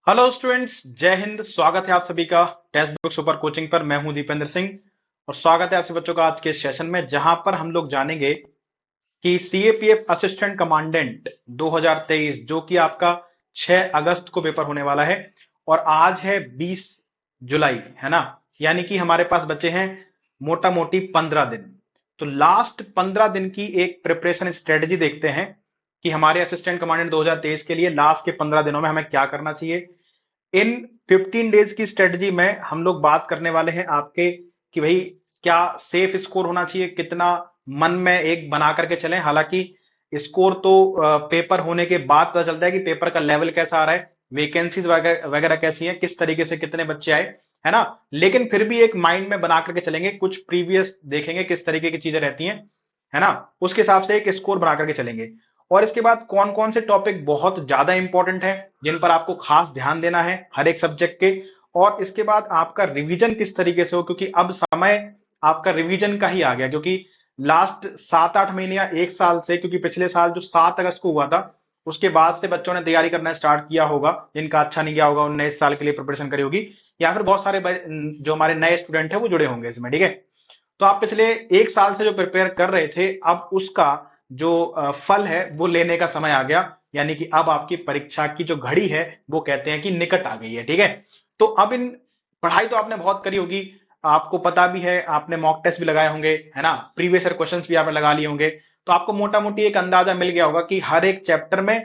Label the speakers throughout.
Speaker 1: Hello students, जय हिंद। स्वागत है आप सभी का टेक्स्ट बुक सुपर कोचिंग पर। मैं हूं दीपेंद्र सिंह और स्वागत है आप सभी बच्चों का आज के सेशन में, जहां पर हम लोग जानेंगे कि सीएपीएफ असिस्टेंट कमांडेंट 2023 जो कि आपका 6 अगस्त को पेपर होने वाला है और आज है 20 जुलाई, है ना। यानी कि हमारे पास बचे हैं मोटा मोटी 15 दिन। तो लास्ट 15 दिन की एक प्रिपरेशन स्ट्रेटजी देखते हैं कि हमारे असिस्टेंट कमांडेंट 2023 के लिए लास्ट के 15 दिनों में हमें क्या करना चाहिए। इन 15 डेज की स्ट्रेटजी में हम लोग बात करने वाले हैं आपके कि भाई क्या सेफ स्कोर होना चाहिए, कितना मन में एक बना करके चलें। हालांकि स्कोर तो पेपर होने के बाद पता चलता है कि पेपर का लेवल कैसा आ रहा है, वैकेंसीज वगैरह वगैरह कैसी हैं, किस तरीके से कितने बच्चे आए, है ना। लेकिन फिर भी एक माइंड में बना करके चलेंगे, कुछ प्रीवियस देखेंगे किस तरीके की चीजें रहती हैं, है ना। उसके हिसाब से एक स्कोर बना करके चलेंगे। और इसके बाद कौन कौन से टॉपिक बहुत ज्यादा इंपॉर्टेंट है जिन पर आपको खास ध्यान देना है हर एक सब्जेक्ट के। और इसके बाद आपका रिवीजन किस तरीके से हो, क्योंकि अब समय आपका रिवीजन का ही आ गया। क्योंकि लास्ट 7-8 महीने या एक साल से, क्योंकि पिछले साल जो 7 अगस्त को हुआ था उसके बाद से बच्चों ने तैयारी करना स्टार्ट किया होगा। जिनका अच्छा नहीं गया होगा उन्होंने इस साल के लिए प्रिपरेशन करी होगी, या फिर बहुत सारे जो हमारे नए स्टूडेंट हैं वो जुड़े होंगे इसमें, ठीक है। तो आप पिछले एक साल से जो प्रिपेयर कर रहे थे, अब उसका जो फल है वो लेने का समय आ गया। यानी कि अब आपकी परीक्षा की जो घड़ी है वो कहते हैं कि निकट आ गई है, ठीक है। तो अब इन पढ़ाई तो आपने बहुत करी होगी, आपको पता भी है, आपने मॉक टेस्ट भी लगाए होंगे, है ना। प्रीवियस ईयर क्वेश्चंस भी आपने लगा लिए होंगे। तो आपको मोटा मोटी एक अंदाजा मिल गया होगा कि हर एक चैप्टर में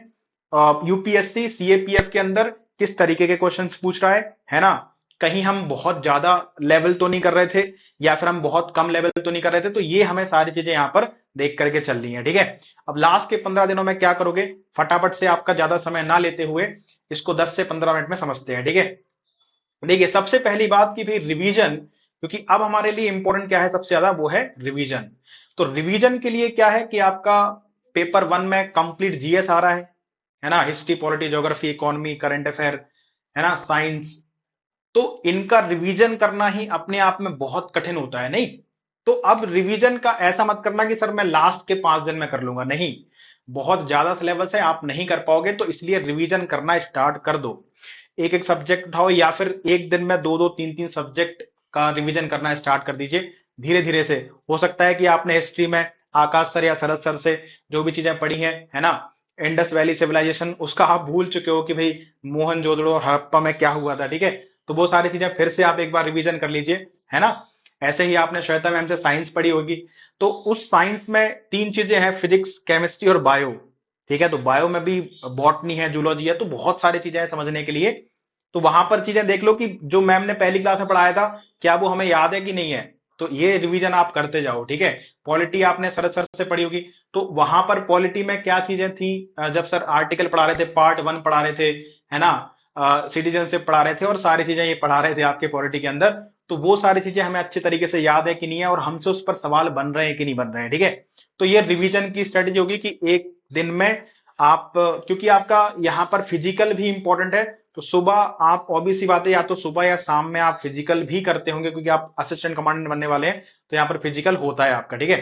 Speaker 1: यूपीएससी सीएपीएफ के अंदर किस तरीके के क्वेश्चंस पूछ रहा है ना। कहीं हम बहुत ज्यादा लेवल तो नहीं कर रहे थे या फिर हम बहुत कम लेवल तो नहीं कर रहे थे। तो ये हमें सारी चीजें यहां पर देख करके चल रही है, ठीक है। अब लास्ट के 15 दिनों में क्या करोगे, फटाफट से आपका ज्यादा समय ना लेते हुए इसको 10 से 15 मिनट में समझते हैं, ठीक है। देखिए, सबसे पहली बात की भाई रिवीजन, क्योंकि अब हमारे लिए इंपॉर्टेंट क्या है सबसे ज्यादा, वो है रिवीजन। तो रिवीजन के लिए क्या है कि आपका पेपर 1 में कंप्लीट जीएस आ रहा है ना। History, polity, geography, economy, current affair, है ना, साइंस। तो इनका रिवीजन करना ही अपने आप में बहुत कठिन होता है, नहीं। तो अब रिवीजन का ऐसा मत करना कि सर मैं लास्ट के 5 दिन में कर लूंगा, नहीं। बहुत ज्यादा सिलेबस है, आप नहीं कर पाओगे, तो इसलिए रिवीजन करना स्टार्ट कर दो। एक एक सब्जेक्ट उठाओ या फिर एक दिन में दो दो तीन तीन सब्जेक्ट का रिवीजन करना स्टार्ट कर दीजिए धीरे धीरे से। हो सकता है कि आपने हिस्ट्री में आकाश सर या शरद सर से जो भी चीजें पढ़ी हैं, है ना, इंडस वैली सिविलाइजेशन, उसका आप भूल चुके हो कि भाई मोहनजोदड़ो और हड़प्पा में क्या हुआ था, ठीक है। तो वो सारी चीजें फिर से आप एक बार रिवीजन कर लीजिए, है ना। ऐसे ही आपने श्वेता मैम से साइंस पढ़ी होगी, तो उस साइंस में 3 चीजें हैं, फिजिक्स, केमिस्ट्री और बायो, ठीक है। तो बायो में भी बॉटनी है, जूलॉजी है, तो बहुत सारी चीजें हैं समझने के लिए। तो वहां पर चीजें देख लो कि जो मैम ने पहली क्लास में पढ़ाया था क्या वो हमें याद है कि नहीं है। तो ये रिवीजन आप करते जाओ, ठीक है। पॉलिटी आपने शरद सर से पढ़ी होगी, तो वहां पर पॉलिटी में क्या चीजें थी, जब सर आर्टिकल पढ़ा रहे थे, पार्ट 1 पढ़ा रहे थे, है ना, सिटीजनशिप पढ़ा रहे थे और सारी चीजें ये पढ़ा रहे थे आपके पॉलिटी के अंदर। तो वो सारी चीजें हमें अच्छे तरीके से याद है कि नहीं है और हमसे उस पर सवाल बन रहे हैं कि नहीं बन रहे हैं, ठीक है। तो ये रिवीजन की स्ट्रेटेजी होगी कि एक दिन में आप, क्योंकि आपका यहाँ पर फिजिकल भी इंपॉर्टेंट है, तो सुबह आप, ऑब्वियस सी बात है, या तो सुबह या शाम में आप फिजिकल भी करते होंगे क्योंकि आप असिस्टेंट कमांडेंट बनने वाले हैं, तो यहाँ पर फिजिकल होता है आपका, ठीक है।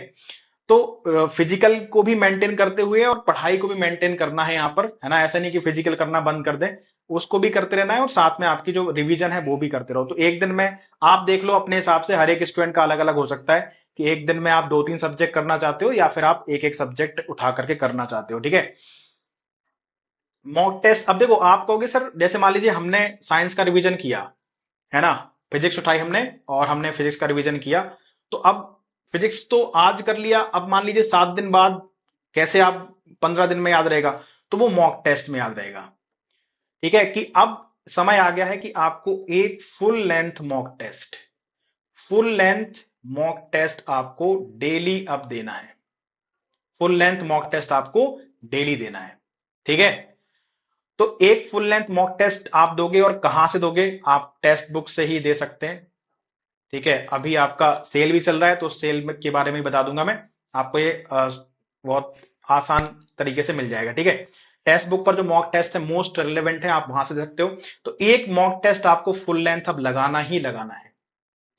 Speaker 1: तो फिजिकल को भी मेंटेन करते हुए और पढ़ाई को भी मेंटेन करना है यहाँ पर, है ना। ऐसा नहीं कि फिजिकल करना बंद कर दें, उसको भी करते रहना है और साथ में आपकी जो रिवीजन है वो भी करते रहो। तो एक दिन में आप देख लो अपने हिसाब से, हर एक स्टूडेंट का अलग अलग हो सकता है कि एक दिन में आप 2-3 सब्जेक्ट करना चाहते हो या फिर आप एक एक सब्जेक्ट उठा करके करना चाहते हो, ठीक है। मॉक टेस्ट, अब देखो आप कहोगे सर जैसे मान लीजिए हमने साइंस का रिवीजन किया, है ना, फिजिक्स उठाई हमने और हमने फिजिक्स का रिवीजन किया, तो अब फिजिक्स तो आज कर लिया, अब मान लीजिए 7 दिन बाद कैसे आप 15 दिन में याद रहेगा, तो वो मॉक टेस्ट में याद रहेगा, ठीक है। कि अब समय आ गया है कि आपको एक full length mock test, full length mock test आपको डेली अब देना है। फुल लेंथ मॉक टेस्ट आपको डेली देना है, ठीक है। तो एक फुल लेंथ मॉक टेस्ट आप दोगे और कहां से दोगे, आप टेक्स्ट बुक से ही दे सकते हैं, ठीक है। अभी आपका सेल भी चल रहा है तो सेल के बारे में बता दूंगा मैं आपको, ये बहुत आसान तरीके से मिल जाएगा, ठीक है। टेक्स्ट बुक पर जो मॉक टेस्ट है मोस्ट रिलेवेंट है, आप वहां से दे सकते हो। तो एक मॉक टेस्ट आपको फुल लेंथ अब लगाना ही लगाना है,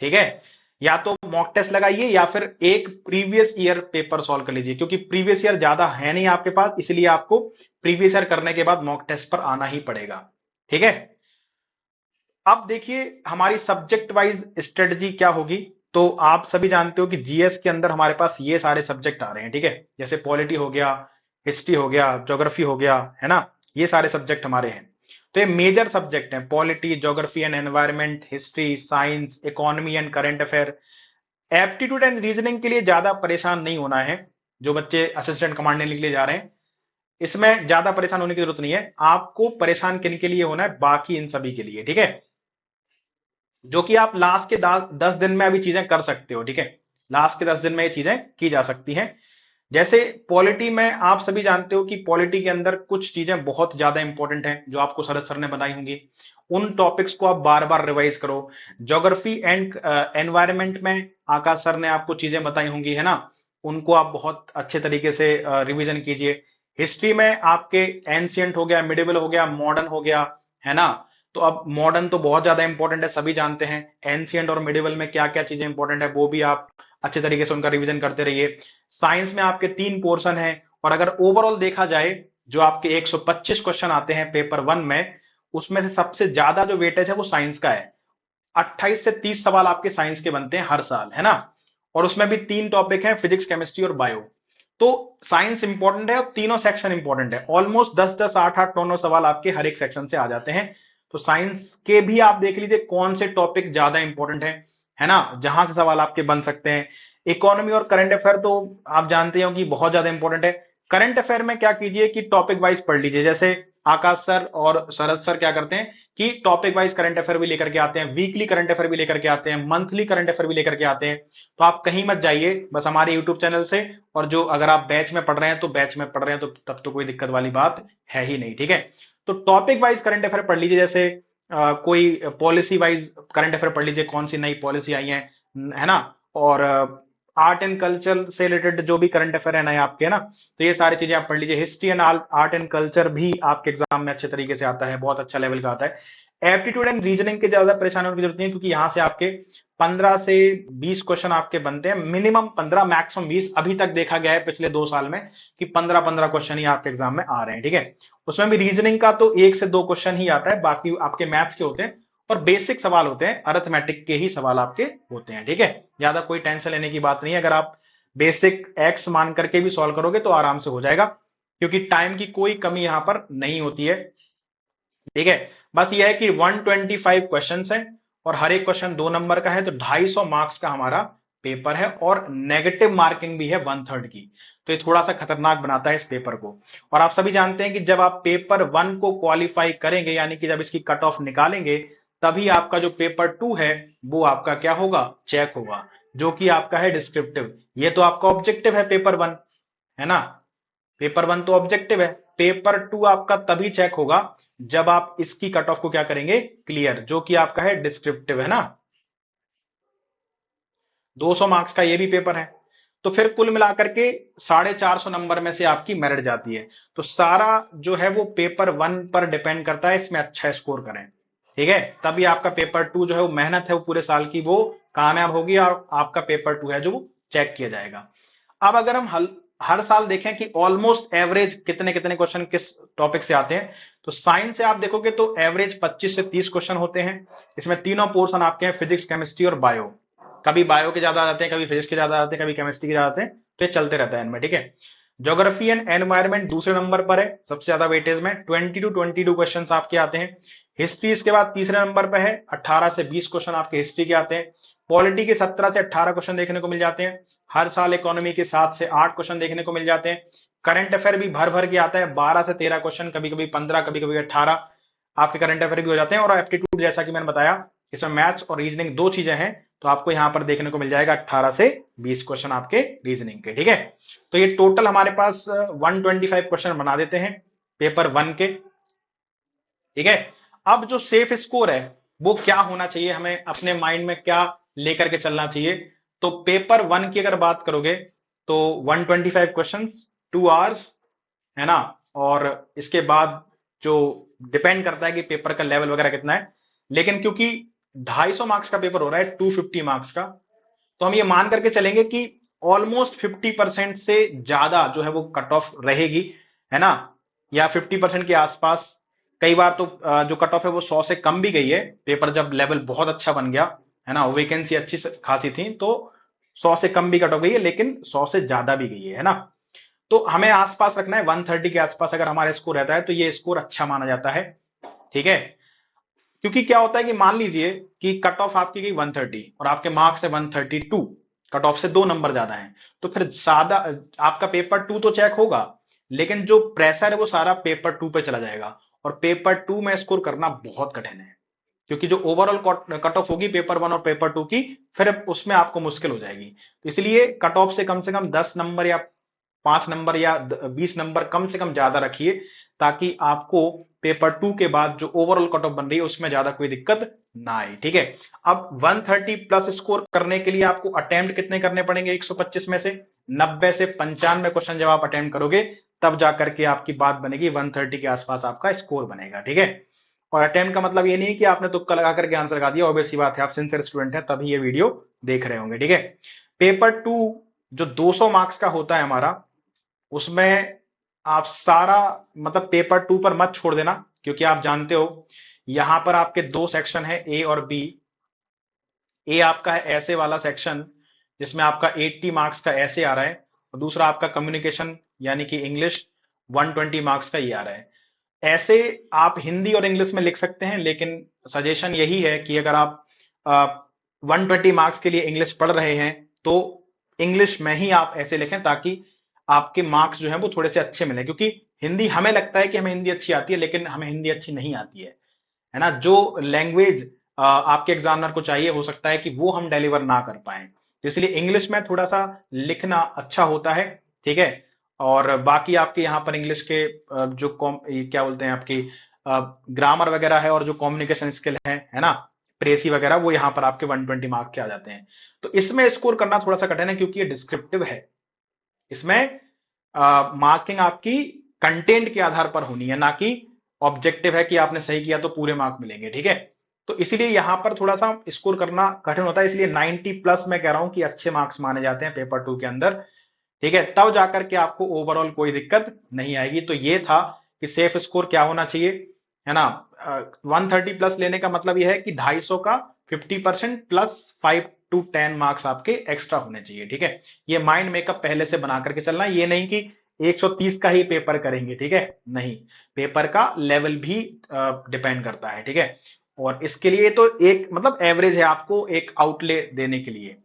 Speaker 1: ठीक है। या तो मॉक टेस्ट लगाइए या फिर एक प्रीवियस ईयर पेपर सॉल्व कर लीजिए, क्योंकि प्रीवियस ईयर ज्यादा है नहीं आपके पास, इसलिए आपको प्रीवियस ईयर करने के बाद मॉक टेस्ट पर आना ही पड़ेगा, ठीक है। अब देखिए हमारी सब्जेक्ट वाइज स्ट्रेटजी क्या होगी। तो आप सभी जानते हो कि जीएस के अंदर हमारे पास ये सारे सब्जेक्ट आ रहे हैं, ठीक है। जैसे पॉलिटी हो गया, हिस्ट्री हो गया, ज्योग्राफी हो गया, है ना। ये सारे सब्जेक्ट हमारे हैं। तो ये मेजर सब्जेक्ट हैं, polity, geography and environment, history, science, economy and current affair. Aptitude and reasoning के लिए ज्यादा परेशान नहीं होना है। जो बच्चे असिस्टेंट कमांडेंट के लिए जा रहे हैं, इसमें ज्यादा परेशान होने की जरूरत नहीं है। आपको परेशान किन के लिए होना है, बाकी इन सभी के लिए, ठीक है। जो कि आप लास्ट के 10 दिन में अभी चीजें कर सकते हो, ठीक है। लास्ट के 10 दिन में ये चीजें की जा सकती हैं। जैसे पॉलिटी में आप सभी जानते हो कि पॉलिटी के अंदर कुछ चीजें बहुत ज्यादा इंपॉर्टेंट हैं जो आपको शरद सर ने बताई होंगी। उन टॉपिक्स को आप बार बार रिवाइज करो। ज्योग्राफी एंड एनवायरनमेंट में आकाश सर ने आपको चीजें बताई होंगी, है ना। उनको आप बहुत अच्छे तरीके से रिवीजन कीजिए। हिस्ट्री में आपके एंशियंट हो गया, मिडिवल हो गया, मॉडर्न हो गया, है ना। तो अब मॉडर्न तो बहुत ज्यादा इंपॉर्टेंट है, सभी जानते हैं। एंशियंट और मिडिवल में क्या क्या चीजें इंपॉर्टेंट है वो भी आप अच्छे तरीके से उनका रिवीजन करते रहिए। साइंस में आपके 3 पोर्शन है, और अगर ओवरऑल देखा जाए जो आपके 125 क्वेश्चन आते हैं पेपर 1 में, उसमें से सबसे ज्यादा जो वेटेज है वो साइंस का है। 28 से 30 सवाल आपके साइंस के बनते हैं हर साल, है ना। और उसमें भी 3 टॉपिक हैं, फिजिक्स, केमिस्ट्री और बायो। तो साइंस इंपॉर्टेंट है और तीनों सेक्शन इंपॉर्टेंट है। ऑलमोस्ट 10-10, 8-8, 9-9 सवाल आपके हर एक सेक्शन से आ जाते हैं। तो साइंस के भी आप देख लीजिए कौन से टॉपिक ज्यादा इंपॉर्टेंट है ना, जहां से सवाल आपके बन सकते हैं। इकोनॉमी और करंट अफेयर तो आप जानते हो कि बहुत ज्यादा इंपॉर्टेंट है। करंट अफेयर में क्या कीजिए कि टॉपिक वाइज पढ़ लीजिए। जैसे आकाश सर और शरद सर क्या करते हैं कि टॉपिक वाइज करंट अफेयर भी लेकर के आते हैं, वीकली करंट अफेयर भी लेकर के आते हैं, मंथली करंट अफेयर भी लेकर के आते हैं। तो आप कहीं मत जाइए, बस हमारे यूट्यूब चैनल से। और जो अगर आप बैच में पढ़ रहे हैं तो बैच में पढ़ रहे हैं तो तब तो कोई दिक्कत वाली बात है ही नहीं, ठीक है। तो टॉपिक वाइज करंट अफेयर पढ़ लीजिए। जैसे कोई पॉलिसी वाइज करंट अफेयर पढ़ लीजिए, कौन सी नई पॉलिसी आई है ना। और आर्ट एंड कल्चर से रिलेटेड जो भी करंट अफेयर है नए आपके, है ना। तो ये सारी चीजें आप पढ़ लीजिए। History and art and culture भी आपके एग्जाम में अच्छे तरीके से आता है, बहुत अच्छा लेवल का आता है। एप्टीट्यूड एंड रीजनिंग के ज्यादा परेशान होने की जरूरत नहीं है, क्योंकि यहां से आपके 15 से 20 क्वेश्चन आपके बनते हैं, मिनिमम 15, मैक्सिमम 20। अभी तक देखा गया है पिछले 2 साल में कि 15-15 क्वेश्चन ही आपके एग्जाम में आ रहे हैं, ठीक है। उसमें भी रीजनिंग का तो 1 से 2 क्वेश्चन ही आता है, बाकी आपके मैथ्स के होते हैं और बेसिक सवाल होते हैं, अरिथमेटिक के ही सवाल आपके होते हैं, ठीक है। ज्यादा कोई टेंशन लेने की बात नहीं है। अगर आप बेसिक एक्स मान करके भी सॉल्व करोगे तो आराम से हो जाएगा, क्योंकि टाइम की कोई कमी यहां पर नहीं होती है, ठीक है। बस ये है कि 125 क्वेश्चन है और हर एक क्वेश्चन 2 नंबर का है, तो 250 मार्क्स का हमारा पेपर है, और नेगेटिव मार्किंग भी है 1/3 की। तो ये थोड़ा सा खतरनाक बनाता है इस पेपर को। और आप सभी जानते हैं कि जब आप पेपर 1 को क्वालिफाई करेंगे, यानी कि जब इसकी कट ऑफ निकालेंगे, तभी आपका जो पेपर 2 है वो आपका क्या होगा, चेक होगा, जो कि आपका है डिस्क्रिप्टिव। ये तो आपका ऑब्जेक्टिव है पेपर 1, है ना। पेपर 1 तो ऑब्जेक्टिव है। पेपर 2 आपका तभी चेक होगा जब आप इसकी कट ऑफ को क्या करेंगे, क्लियर, जो कि आपका है डिस्क्रिप्टिव, है ना। 200 मार्क्स का ये भी पेपर है। तो फिर कुल मिलाकर के 450 नंबर में से आपकी मेरिट जाती है। तो सारा जो है वो पेपर 1 पर डिपेंड करता है, इसमें अच्छा स्कोर करें, ठीक है। तभी आपका पेपर 2 जो है वो मेहनत है वो पूरे साल की वो कामयाब होगी, और आपका पेपर 2 है जो वो चेक किया जाएगा। अब अगर हम हर साल देखें कि ऑलमोस्ट एवरेज कितने कितने क्वेश्चन किस टॉपिक से आते हैं, तो साइंस से आप देखोगे तो एवरेज 25 से 30 क्वेश्चन होते हैं। इसमें तीनों पोर्शन आपके हैं, फिजिक्स, केमिस्ट्री और बायो। कभी बायो के ज्यादा आ जाते हैं, कभी फिजिक्स के ज्यादा आते हैं, कभी केमिस्ट्री के ज्यादा आते हैं, तो ये चलते रहता है इनमें, ठीक है। ज्योग्राफी एंड एनवायरमेंट दूसरे नंबर पर है सबसे ज्यादा वेटेज में, 20 to 22 क्वेश्चन आपके आते हैं। हिस्ट्री इसके बाद तीसरे नंबर पर है, 18 से 20 क्वेश्चन आपके हिस्ट्री के आते हैं। पॉलिटी के 17 से 18 क्वेश्चन देखने को मिल जाते हैं। हर साल इकोनॉमी के 7 से 8 क्वेश्चन देखने को मिल जाते हैं। करंट अफेयर भी भर भर के आता है, 12 से 13 क्वेश्चन, कभी कभी 15, कभी कभी 18 आपके करंट अफेयर भी हो जाते हैं। और एप्टीट्यूड जैसा कि मैंने बताया, इसमें मैथ्स और रीजनिंग 2 चीजें हैं, तो आपको यहां पर देखने को मिल जाएगा 18 से 20 क्वेश्चन आपके रीजनिंग के, ठीक है। तो ये टोटल हमारे पास 125 क्वेश्चन बना देते हैं पेपर 1 के, ठीक है। अब जो सेफ स्कोर है वो क्या होना चाहिए, हमें अपने माइंड में क्या लेकर के चलना चाहिए। तो पेपर 1 की अगर बात करोगे तो 125 क्वेश्चंस, 2 आवर्स, है ना। और इसके बाद जो डिपेंड करता है कि पेपर का लेवल वगैरह कितना है, लेकिन क्योंकि 250 मार्क्स का पेपर हो रहा है, 250 मार्क्स का, तो हम ये मान करके चलेंगे कि ऑलमोस्ट 50% से ज्यादा जो है वो कट ऑफ रहेगी, है ना, या 50% के आसपास। कई बार तो जो कट ऑफ है वो 100 से कम भी गई है, पेपर जब लेवल बहुत अच्छा बन गया है ना, वैकेंसी अच्छी खासी थी, तो 100 से कम भी कट ऑफ गई है, लेकिन 100 से ज्यादा भी गई है ना। तो हमें आसपास रखना है 130 के आसपास, अगर हमारा स्कोर रहता है तो ये स्कोर अच्छा माना जाता है। ठीक है, क्योंकि क्या होता है कि मान लीजिए कि कट ऑफ आपकी गई 130 और आपके मार्क्स है 132, कट ऑफ से 2 नंबर ज्यादा है, तो फिर ज्यादा आपका पेपर 2 तो चेक होगा, लेकिन जो प्रेशर है वो सारा पेपर 2 पे चला जाएगा, और पेपर 2 में स्कोर करना बहुत कठिन है, क्योंकि जो ओवरऑल कट ऑफ होगी पेपर 1 और पेपर 2 की, फिर उसमें आपको मुश्किल हो जाएगी। तो इसलिए कट ऑफ से कम 10 नंबर या 5 नंबर या 20 नंबर कम से कम ज्यादा रखिए, ताकि आपको पेपर 2 के बाद जो ओवरऑल कट ऑफ बन रही है उसमें ज्यादा कोई दिक्कत ना आए। ठीक है, अब 130 प्लस स्कोर करने के लिए आपको अटेम्प्ट कितने करने पड़ेंगे 125 में से? 90 से 95 क्वेश्चन जब आप अटेम्प्ट करोगे तब जाकर के आपकी बात बनेगी, 130 के आसपास आपका स्कोर बनेगा। ठीक है, और अटेम्प्ट का मतलब ये नहीं है कि आपने तुक्का लगा करके आंसर लगा दिया, ऑब्वियस सी बात है आप सिंसियर स्टूडेंट हैं तभी ये वीडियो देख रहे होंगे। ठीक है, पेपर 2 जो 200 मार्क्स का होता है हमारा, उसमें आप सारा मतलब पेपर 2 पर मत छोड़ देना, क्योंकि आप जानते हो यहां पर आपके 2 सेक्शन है, ए और बी। ए आपका है ऐसे वाला सेक्शन जिसमें आपका 80 मार्क्स का ऐसे आ रहा है, और दूसरा आपका कम्युनिकेशन यानी कि इंग्लिश 120 मार्क्स का ये आ रहा है। ऐसे आप हिंदी और इंग्लिश में लिख सकते हैं, लेकिन सजेशन यही है कि अगर आप 120 मार्क्स के लिए इंग्लिश पढ़ रहे हैं तो इंग्लिश में ही आप ऐसे लिखें, ताकि आपके मार्क्स जो है वो थोड़े से अच्छे मिले, क्योंकि हिंदी हमें लगता है कि हमें हिंदी अच्छी आती है, लेकिन हमें हिंदी अच्छी नहीं आती है ना। जो लैंग्वेज आपके एग्जामिनर को चाहिए हो सकता है कि वो हम डिलीवर ना कर पाए, तो इसलिए इंग्लिश में थोड़ा सा लिखना अच्छा होता है। ठीक है, और बाकी आपके यहाँ पर इंग्लिश के जो ये क्या बोलते हैं आपकी ग्रामर वगैरह है और जो कम्युनिकेशन स्किल है ना, प्रेसी वगैरह, वो यहाँ पर आपके 120 मार्क के आ जाते हैं। तो इसमें स्कोर करना थोड़ा सा कठिन है, क्योंकि ये डिस्क्रिप्टिव है। इसमें मार्किंग आपकी कंटेंट के आधार पर होनी है, ना कि ऑब्जेक्टिव है कि आपने सही किया तो पूरे मार्क मिलेंगे। ठीक है, तो इसलिए यहां पर थोड़ा सा स्कोर करना कठिन होता है, इसलिए 90 प्लस मैं कह रहा हूं कि अच्छे मार्क्स माने जाते हैं पेपर 2 के अंदर। ठीक है, तब जाकर के आपको ओवरऑल कोई दिक्कत नहीं आएगी। तो ये था कि सेफ स्कोर क्या होना चाहिए, है ना। 130 प्लस लेने का मतलब यह है कि 250 का 50% प्लस 5 to 10 मार्क्स आपके एक्स्ट्रा होने चाहिए। ठीक है, ये माइंड मेकअप पहले से बना करके चलना, ये नहीं कि 130 का ही पेपर करेंगे। ठीक है, नहीं, पेपर का लेवल भी डिपेंड करता है। ठीक है, और इसके लिए तो एक मतलब एवरेज है आपको एक आउटले देने के लिए।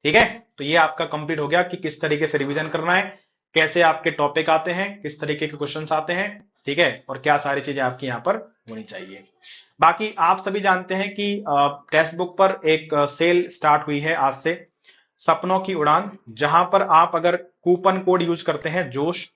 Speaker 1: ठीक है, तो ये आपका कंप्लीट हो गया कि किस तरीके से रिवीजन करना है, कैसे आपके टॉपिक आते हैं, किस तरीके के क्वेश्चंस आते हैं। ठीक है, और क्या सारी चीजें आपकी यहाँ पर होनी चाहिए। बाकी आप सभी जानते हैं कि टेक्स्ट बुक पर एक सेल स्टार्ट हुई है आज से, सपनों की उड़ान, जहां पर आप अगर कूपन कोड यूज करते हैं जोश,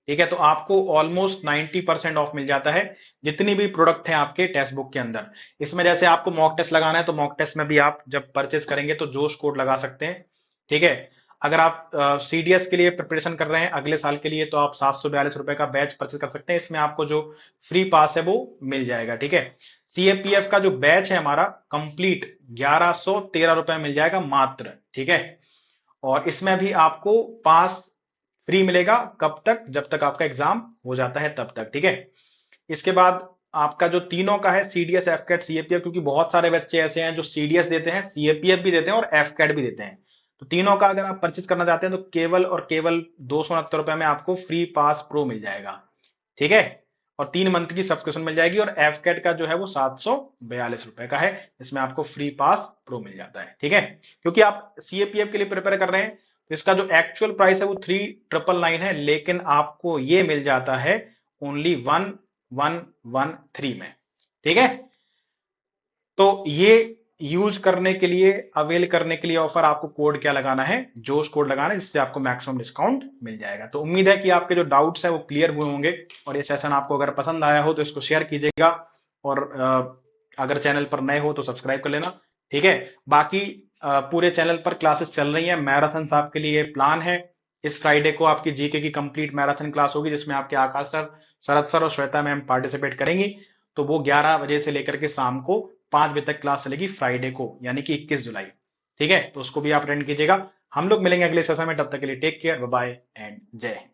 Speaker 1: ठीक है, तो आपको ऑलमोस्ट 90% ऑफ मिल जाता है जितनी भी प्रोडक्ट है आपके टेक्स्ट बुक के अंदर। इसमें जैसे आपको मॉक टेस्ट लगाना है तो मॉक टेस्ट में भी आप जब परचेज करेंगे तो जोश कोड लगा सकते हैं। ठीक है, अगर आप सीडीएस के लिए प्रिपरेशन कर रहे हैं अगले साल के लिए, तो आप 742 रुपए का बैच परचेज कर सकते हैं, इसमें आपको जो फ्री पास है वो मिल जाएगा। ठीक है, सीएपीएफ का जो बैच है हमारा कंप्लीट 1113 रुपए मिल जाएगा मात्र। ठीक है, और इसमें भी आपको पास फ्री मिलेगा, कब तक? जब तक आपका एग्जाम हो जाता है तब तक। ठीक है, इसके बाद आपका जो तीनों का है सीडीएस, एफकेट, सीएपीएफ, क्योंकि बहुत सारे बच्चे ऐसे हैं जो सीडीएस देते हैं, सीएपीएफ भी देते हैं और एफकेट भी देते हैं, तो तीनों का अगर आप परचेज करना चाहते हैं तो केवल और केवल 269 रुपए में आपको फ्री पास प्रो मिल जाएगा। ठीक है, और 3 मंथ की सब्सक्रिप्शन मिल जाएगी, और एफकेट का जो है वो 742 रुपए का है, इसमें आपको फ्री पास प्रो मिल जाता है। ठीक है, क्योंकि आप सीएपीएफ के लिए प्रिपेयर कर रहे हैं तो इसका जो एक्चुअल प्राइस है वो 3999 है, लेकिन आपको ये मिल जाता है ओनली 1113 में। ठीक है, तो ये यूज करने के लिए, अवेल करने के लिए ऑफर, आपको कोड क्या लगाना है? जोश कोड लगाना है, जिससे आपको मैक्सिमम डिस्काउंट मिल जाएगा। तो उम्मीद है कि आपके जो डाउट्स है वो क्लियर हुए होंगे, और ये सेशन आपको अगर पसंद आया हो तो इसको शेयर कीजिएगा, और अगर चैनल पर नए हो तो सब्सक्राइब कर लेना। ठीक है, बाकी पूरे चैनल पर क्लासेस चल रही हैं, मैराथन आपके लिए प्लान है। इस फ्राइडे को आपकी जीके की कंप्लीट मैराथन क्लास होगी, जिसमें आपके आकाश सर, शरद सर और श्वेता मैम पार्टिसिपेट करेंगी। तो वो 11 बजे से लेकर के शाम को 5 बजे तक क्लास चलेगी फ्राइडे को, यानी कि 21 जुलाई। ठीक है, तो उसको भी आप अटेंड कीजिएगा। हम लोग मिलेंगे अगले सेशन में, तब तक के लिए take care, bye bye and जय हिंद।